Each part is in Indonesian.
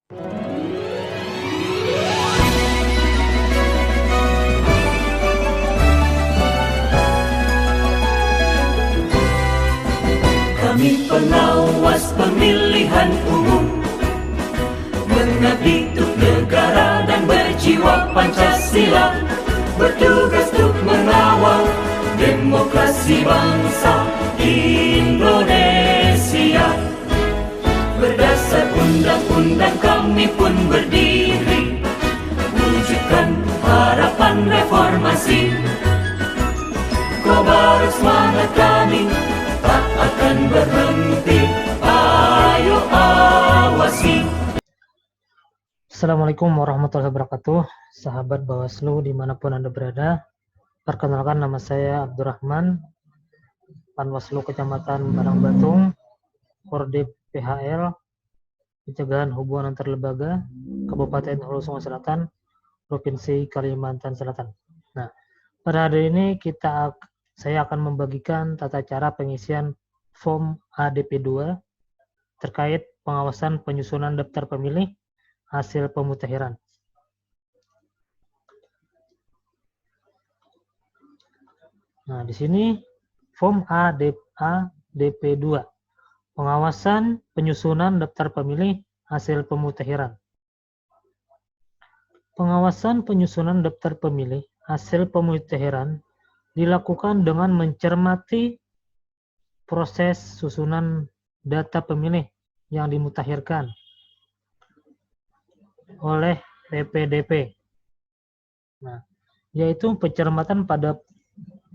Kami pengawas pemilihan umum, mengabdi untuk negara dan berjiwa Pancasila, bertugas untuk mengawal demokrasi bangsa Indonesia. Berdasar undang-undang kami pun berdiri, wujudkan harapan reformasi. Kobar semangat kami tak akan berhenti, ayo awasi. Assalamualaikum warahmatullahi wabarakatuh, sahabat Bawaslu dimanapun Anda berada. Perkenalkan, nama saya Abdurrahman, Panwaslu Kecamatan Barangbatung, Kordip PHL, Pencegahan Hubungan Antar Lembaga, Kabupaten Hulu Sungai Selatan, Provinsi Kalimantan Selatan. Nah, pada hari ini saya akan membagikan tata cara pengisian form ADP2 terkait pengawasan penyusunan daftar pemilih hasil pemutakhiran. Nah, di sini form ADP2, pengawasan penyusunan daftar pemilih hasil pemutakhiran. Pengawasan penyusunan daftar pemilih hasil pemutakhiran dilakukan dengan mencermati proses susunan data pemilih yang dimutakhirkan oleh PPDP. Nah, yaitu pencermatan pada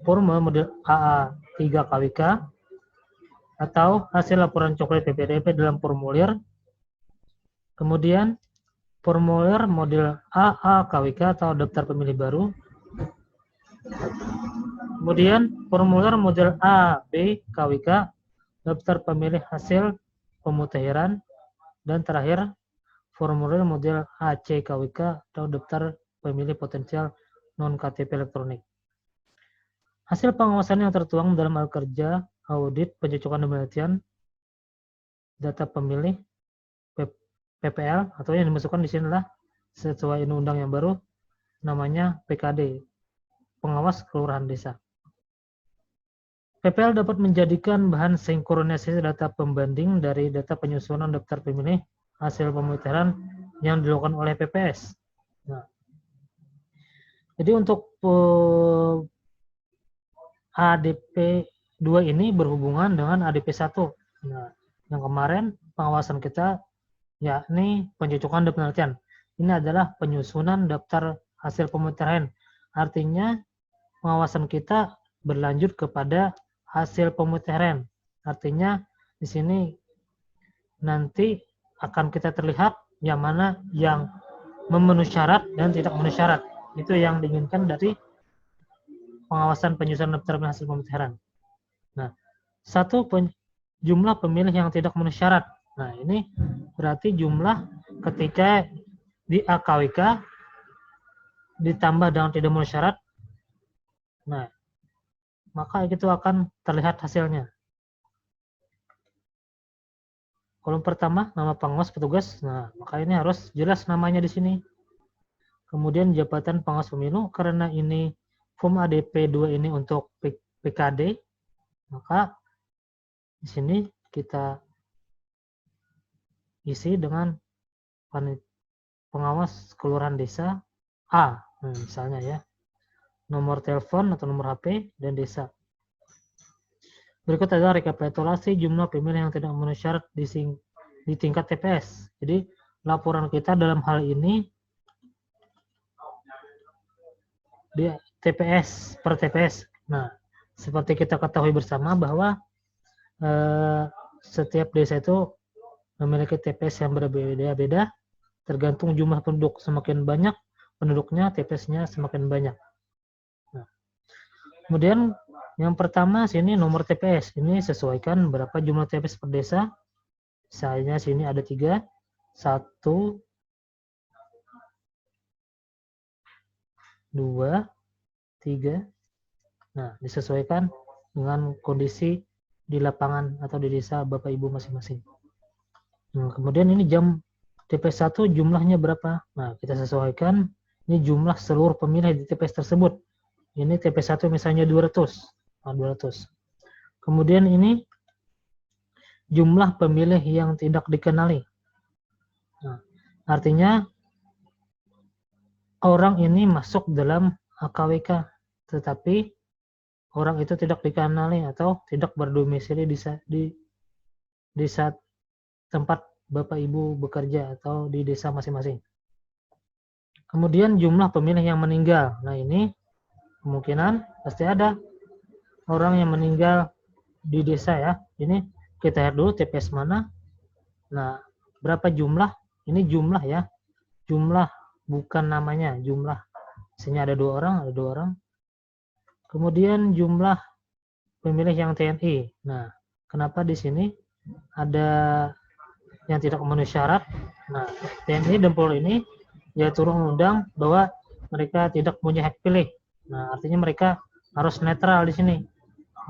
formulir model AA3 KWK atau hasil laporan coklat PPDP dalam formulir. Kemudian formulir model AA KWK atau daftar pemilih baru. Kemudian formulir model AB KWK, daftar pemilih hasil pemutakhiran, dan terakhir formulir model AC KWK atau daftar pemilih potensial non-KTP elektronik. Hasil pengawasan yang tertuang dalam Al-Kerja Audit Pencocokan dan Penelitian Data Pemilih PPL atau yang dimasukkan di sini adalah sesuai undang yang baru namanya PKD, Pengawas Kelurahan Desa. PPL dapat menjadikan bahan sinkronisasi data pembanding dari data penyusunan daftar pemilih hasil pemutakhiran yang dilakukan oleh PPS. Nah, jadi untuk ADP2 ini berhubungan dengan ADP1. Nah, yang kemarin pengawasan kita yakni pencocokan dan penelitian. Ini adalah penyusunan daftar hasil pemutakhiran. Artinya pengawasan kita berlanjut kepada hasil pemutakhiran. Artinya di sini nanti akan kita terlihat yang mana yang memenuhi syarat dan tidak memenuhi syarat. Itu yang diinginkan dari pengawasan penyusunan daftar hasil pemutakhiran. Nah, jumlah pemilih yang tidak memenuhi syarat. Nah, ini berarti jumlah ketika di AKWK ditambah dengan tidak memenuhi syarat. Nah, maka itu akan terlihat hasilnya. Kolom pertama, nama pengawas petugas. Nah, maka ini harus jelas namanya di sini. Kemudian jabatan pengawas pemilu, karena ini form ADP2 ini untuk PKD, maka di sini kita isi dengan pengawas kelurahan desa A, misalnya ya. Nomor telepon atau nomor HP dan desa. Berikut adalah rekapitulasi jumlah pemilih yang tidak memenuhi syarat di tingkat TPS. Jadi laporan kita dalam hal ini di TPS per TPS. Nah, seperti kita ketahui bersama bahwa setiap desa itu memiliki TPS yang berbeda-beda tergantung jumlah penduduk. Semakin banyak penduduknya, TPS-nya semakin banyak. Nah, kemudian yang pertama sini nomor TPS. Ini sesuaikan berapa jumlah TPS per desa. Misalnya sini ada 3, 1, 2, 3. Nah, disesuaikan dengan kondisi di lapangan atau di desa Bapak Ibu masing-masing. Nah, kemudian ini jam TPS 1 jumlahnya berapa? Nah, kita sesuaikan. Ini jumlah seluruh pemilih di TPS tersebut. Ini TPS 1 misalnya 200. Nah, 200. Kemudian ini jumlah pemilih yang tidak dikenali. Nah, artinya orang ini masuk dalam AKWK, tetapi orang itu tidak dikenali atau tidak berdomisili di saat tempat Bapak Ibu bekerja atau di desa masing-masing. Kemudian jumlah pemilih yang meninggal. Nah, ini kemungkinan pasti ada orang yang meninggal di desa ya. Ini kita lihat dulu TPS mana. Nah, berapa jumlah? Ini jumlah ya. Jumlah bukan namanya, jumlah. Misalnya ada 2 orang, ada 2 orang. Kemudian jumlah pemilih yang TNI. Nah, kenapa di sini ada yang tidak memenuhi syarat? Nah, TNI dan Polri ini ya turun undang bahwa mereka tidak punya hak pilih. Nah, artinya mereka harus netral di sini.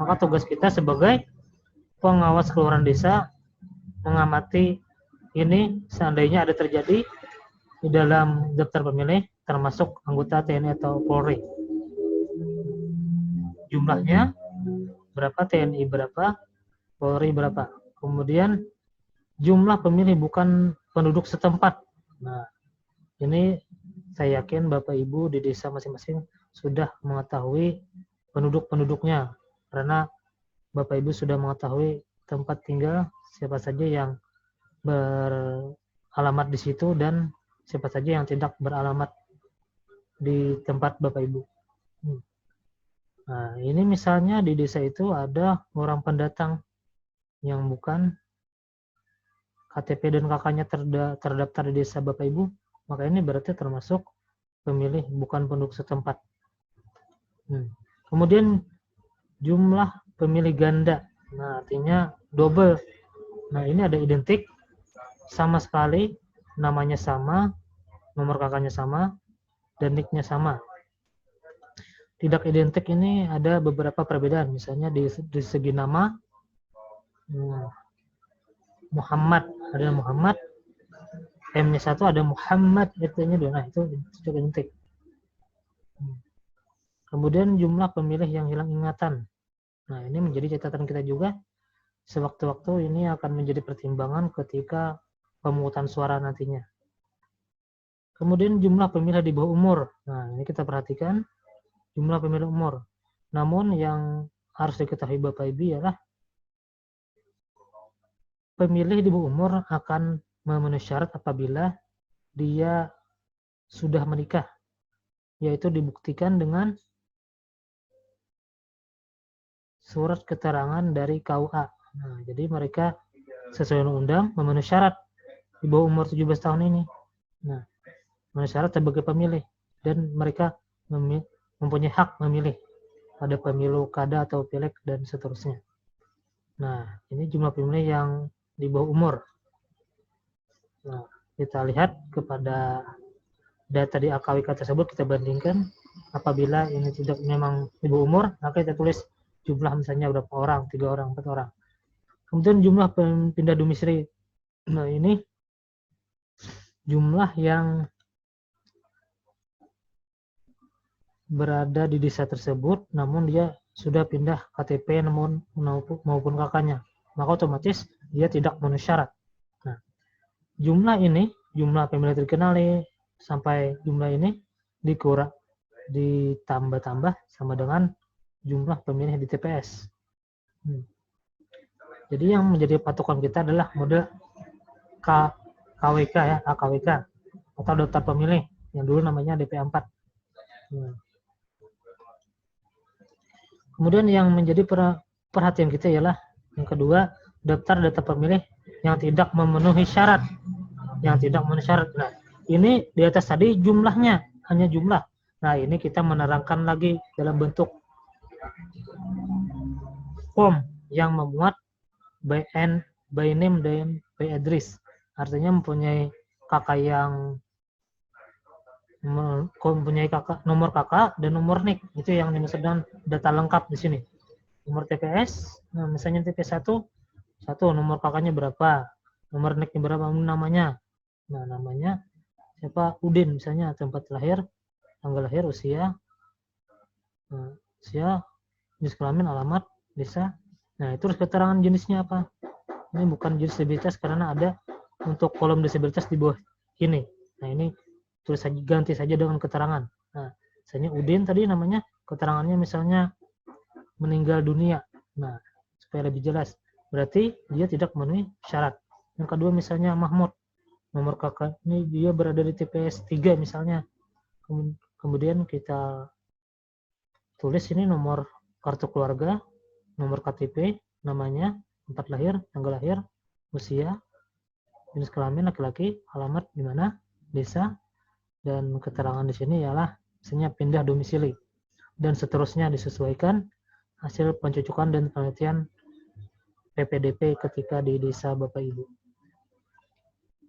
Maka tugas kita sebagai pengawas kelurahan desa mengamati ini seandainya ada terjadi di dalam daftar pemilih termasuk anggota TNI atau Polri. Jumlahnya berapa, TNI berapa, Polri berapa. Kemudian jumlah pemilih bukan penduduk setempat. Nah, ini saya yakin Bapak Ibu di desa masing-masing sudah mengetahui penduduk-penduduknya, karena Bapak Ibu sudah mengetahui tempat tinggal siapa saja yang beralamat di situ dan siapa saja yang tidak beralamat di tempat Bapak Ibu. Nah, ini misalnya di desa itu ada orang pendatang yang bukan KTP dan KK-nya terdaftar di desa Bapak Ibu, maka ini berarti termasuk pemilih bukan penduduk setempat. Kemudian jumlah pemilih ganda. Nah, artinya double. Nah, ini ada identik, sama sekali, namanya sama, nomor KK-nya sama, dan nick-nya sama. Tidak identik ini ada beberapa perbedaan. Misalnya di segi nama, Muhammad, ada Muhammad, M-nya 1 ada Muhammad, itu-nya 2. Nah, itu tidak identik. Kemudian jumlah pemilih yang hilang ingatan. Nah, ini menjadi catatan kita juga. Sewaktu-waktu ini akan menjadi pertimbangan ketika pemungutan suara nantinya. Kemudian jumlah pemilih di bawah umur. Nah, ini kita perhatikan jumlah pemilih umur. Namun yang harus diketahui Bapak Ibu ialah pemilih di bawah umur akan memenuhi syarat apabila dia sudah menikah, yaitu dibuktikan dengan surat keterangan dari KUA. Nah, jadi mereka sesuai undang memenuhi syarat di bawah umur 17 tahun ini. Nah, memenuhi syarat sebagai pemilih dan mereka mempunyai hak memilih pada pemilu kada atau pileg dan seterusnya. Nah, ini jumlah pemilih yang di bawah umur. Nah, kita lihat kepada data di AKWK tersebut, kita bandingkan. Apabila ini tidak memang di bawah umur, maka kita tulis jumlah misalnya berapa orang, 3 orang, 4 orang. Kemudian jumlah pindah domisili. Nah, ini jumlah yang berada di desa tersebut, namun dia sudah pindah KTP maupun KK-nya. Maka otomatis dia tidak memenuhi syarat. Nah, jumlah ini, jumlah pemilih terkenali sampai jumlah ini ditambah-tambah sama dengan jumlah pemilih di TPS. Jadi yang menjadi patokan kita adalah model KWK ya, AKWK atau daftar pemilih yang dulu namanya DP4. Kemudian yang menjadi perhatian kita ialah yang kedua, daftar data pemilih yang tidak memenuhi syarat. Yang tidak memenuhi syarat. Nah, ini di atas tadi jumlahnya, hanya jumlah. Nah, ini kita menerangkan lagi dalam bentuk form yang memuat by name dan by address. Artinya mempunyai kakak yang mempunyai nomor kakak dan nomor NIK. Itu yang dimaksud dengan data lengkap di sini. Nomor TPS, nah misalnya TPS 1, nomor kakaknya berapa, nomor NIK-nya berapa, namanya, Nah, namanya siapa? Udin misalnya, tempat lahir, tanggal lahir, usia, jenis kelamin, alamat, desa. Nah, itu terus keterangan jenisnya apa? Ini bukan jenis disabilitas karena ada untuk kolom disabilitas di bawah ini. Nah, ini tulis saja, ganti saja dengan keterangan. Nah, misalnya Udin tadi namanya, keterangannya misalnya meninggal dunia. Nah, supaya lebih jelas. Berarti dia tidak memenuhi syarat. Yang kedua misalnya Mahmud. Nomor kakak ini dia berada di TPS 3 misalnya. Kemudian kita tulis ini nomor kartu keluarga, nomor KTP, namanya, tempat lahir, tanggal lahir, usia, jenis kelamin laki-laki, alamat di mana, desa, dan keterangan di sini ialah misalnya pindah domisili, dan seterusnya disesuaikan hasil pencocokan dan penelitian PPDP ketika di desa Bapak Ibu.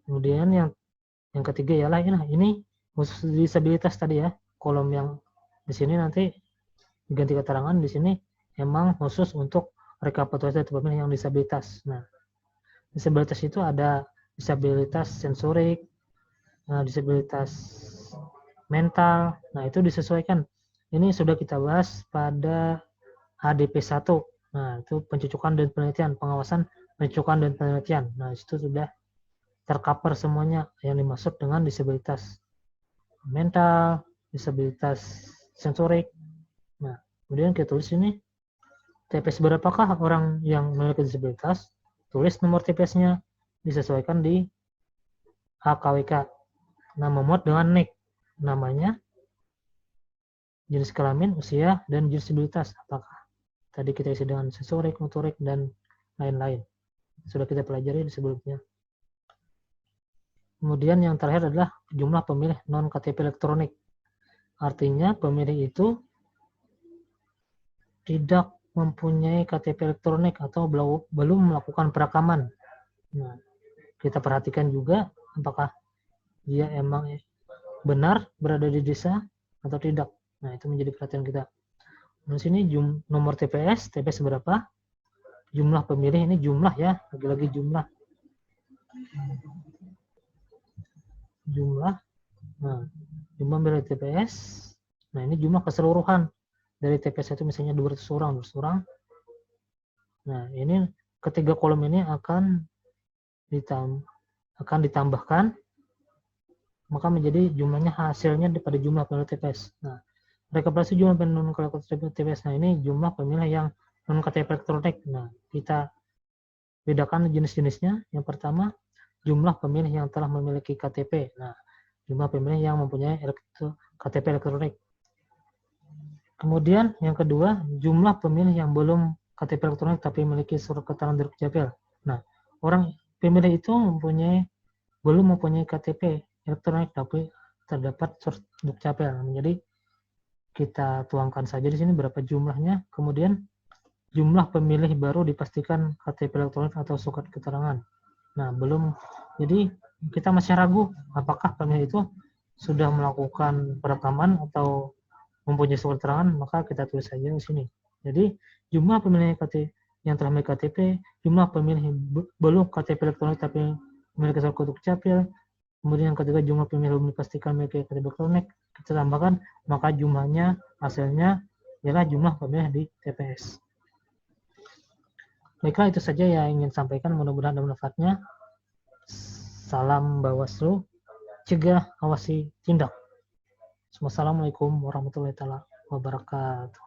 Kemudian yang ketiga ialah ini khusus disabilitas tadi ya, kolom yang di sini nanti diganti keterangan di sini emang khusus untuk rekapitulasi data pemilih yang disabilitas. Nah, disabilitas itu ada disabilitas sensorik, disabilitas mental. Nah, itu disesuaikan. Ini sudah kita bahas pada HDP 1. Nah, itu pencocokan dan penelitian, pengawasan pencocokan dan penelitian. Nah, itu sudah tercover semuanya yang dimaksud dengan disabilitas mental, disabilitas sensorik. Nah, kemudian kita tulis ini TPS berapakah orang yang memiliki disabilitas, tulis nomor TPS-nya, disesuaikan di HKWK. Nah, memuat dengan NIK, namanya, jenis kelamin, usia, dan jenis disabilitas. Apakah tadi kita isi dengan sensorik, motorik, dan lain-lain. Sudah kita pelajari di sebelumnya. Kemudian yang terakhir adalah jumlah pemilih non-KTP elektronik. Artinya pemilih itu tidak mempunyai KTP elektronik atau belum melakukan perekaman. Nah, kita perhatikan juga apakah dia emang benar berada di desa atau tidak. Nah, itu menjadi perhatian kita. Di sini nomor TPS berapa? Jumlah pemilih ini jumlah ya, lagi-lagi jumlah. Nah, jumlah pemilih TPS. Nah, ini jumlah keseluruhan. Dari TPS itu misalnya 200 orang. Nah, ini ketiga kolom ini akan ditambahkan, maka menjadi jumlahnya hasilnya pada jumlah pemilih TPS. Nah, rekapitulasi jumlah pemilih TPS. Nah, ini jumlah pemilih yang non KTP elektronik. Nah, kita bedakan jenis-jenisnya. Yang pertama, jumlah pemilih yang telah memiliki KTP. Nah, jumlah pemilih yang mempunyai KTP elektronik. Kemudian yang kedua, jumlah pemilih yang belum KTP elektronik tapi memiliki surat keterangan dari Dukcapil. Nah, orang pemilih itu belum mempunyai KTP elektronik tapi terdapat surat Dukcapil. Jadi kita tuangkan saja di sini berapa jumlahnya. Kemudian jumlah pemilih baru dipastikan KTP elektronik atau surat keterangan. Nah, belum. Jadi kita masih ragu apakah pemilih itu sudah melakukan perekaman atau mempunyai surat keterangan, maka kita tulis saja di sini. Jadi jumlah pemilih yang telah memiliki KTP, jumlah pemilih belum KTP elektronik tapi memiliki surat Dukcapil. Kemudian yang ketiga, jumlah pemilih belum dipastikan memiliki KTP elektronik, kita tambahkan, maka jumlahnya hasilnya ialah jumlah pemilih di TPS. Baiklah, itu saja yang ingin sampaikan, mudah-mudahan ada manfaatnya. Salam Bawaslu, cegah, awasi, tindak. Wassalamualaikum warahmatullahi wabarakatuh.